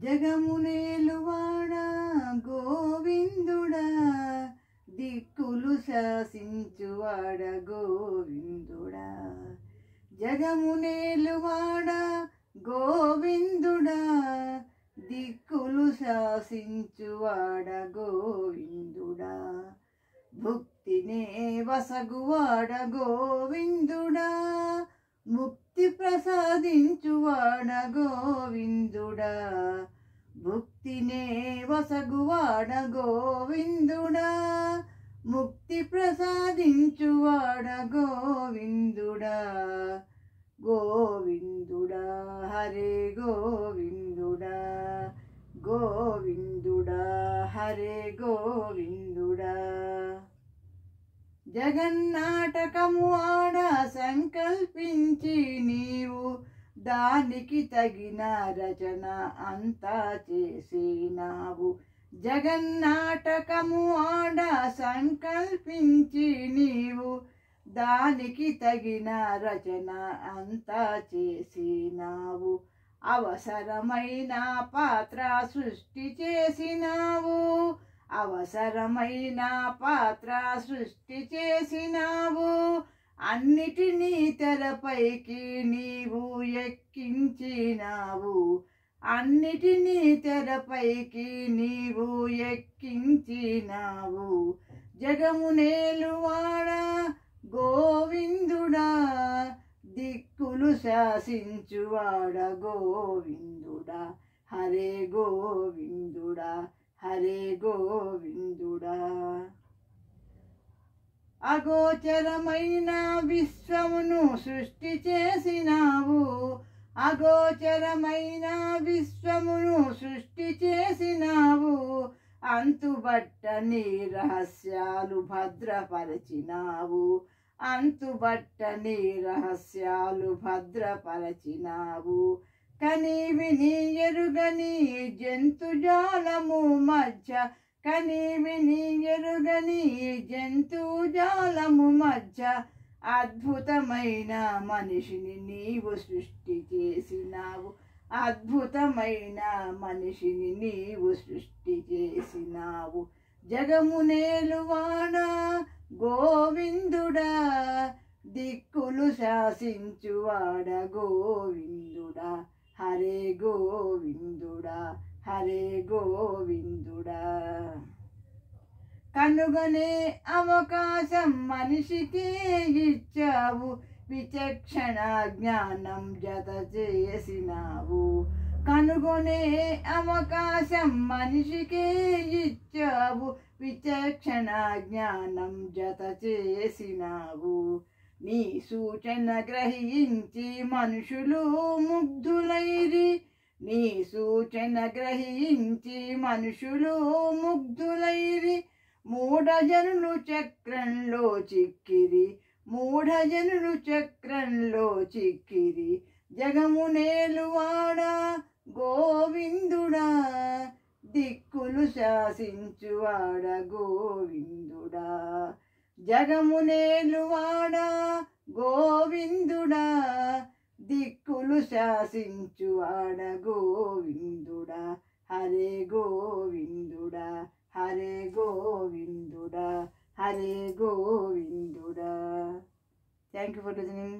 జగమునేలువాడా గోవిందుడా, దిక్కులు శాసించువాడ గోవిందుడా. జగమునేలువాడా గోవిందుడా, దిక్కులు శాసించువాడ గోవిందుడా. భుక్తినే వసగువాడ గోవిందుడా, ముక్తి ప్రసాదించువాడ గోవిందుడా. భుక్తినే వసగువాడ గోవిందుడా, ముక్తి ప్రసాదించువాడ గోవిందుడా. గోవిందుడా హరే గోవిందుడా, గోవిందుడా హరే గోవిందుడా. జగన్నాటకము ఆడ సంకల్పించి నీవు, దానికి తగిన రచన అంతా చేసినావు. జగన్నాటకము ఆడ సంకల్పించి నీవు, దానికి తగిన రచన అంతా చేసినావు. అవసరమైన పాత్ర సృష్టి చేసినావు, అవసరమైన పాత్ర సృష్టి చేసినావు. అన్నిటినీ తెరపైకి నీవు ఎక్కించినావు, అన్నిటినీ తెరపైకి నీవు ఎక్కించినావు. జగమునేలువాడా గోవిందుడా, దిక్కులు శాసించువాడ గోవిందుడా. హరే గోవిందుడా హరే గోవిందుడా. అగోచరమైన విశ్వమును సృష్టి చేసినావు, అగోచరమైన విశ్వమును సృష్టి చేసినావు. అంతుబట్టని రహస్యాలు భద్రపరచినావు, అంతుబట్టని రహస్యాలు భద్రపరచినావు. కని విని ఎరుగని జంతుజాలము మధ్య, కని విని ఎరుగని జంతుజాలము మధ్య, అద్భుతమైన మనిషిని నీవు సృష్టి చేసినావు, అద్భుతమైన మనిషిని నీవు సృష్టి చేసినావు. జగమునేలువాడా గోవిందుడా, దిక్కులు శాసించువాడ గోవిందుడా. హరే గోవిందుడా హరే గోవిందుడా. కనుగొనే అవకాశం మనిషికి ఇచ్చావు, విచక్షణ జ్ఞానం జత చేసినావు. కనుగొనే అవకాశం మనిషికి ఇచ్చావు, విచక్షణ జ్ఞానం జత చేసినావు. నీ సూచన గ్రహించి మనుషులు ముగ్ధులైరి, నీ సూచన గ్రహించి మనుషులు ముగ్ధులైరి. మూఢజనులు చక్రంలో చిక్కిరి, మూఢజనులు చక్రంలో చిక్కిరి. జగమునేలువాడా గోవిందుడా, దిక్కులు శాసించువాడ గోవిందుడా. జగమునేలువాడా గోవిందుడా, దిక్కులు శాసించువాడ గోవిందుడా. హరే గోవిందుడా హరే గోవిందుడా హరే గోవిందుడా. Thank you for listening.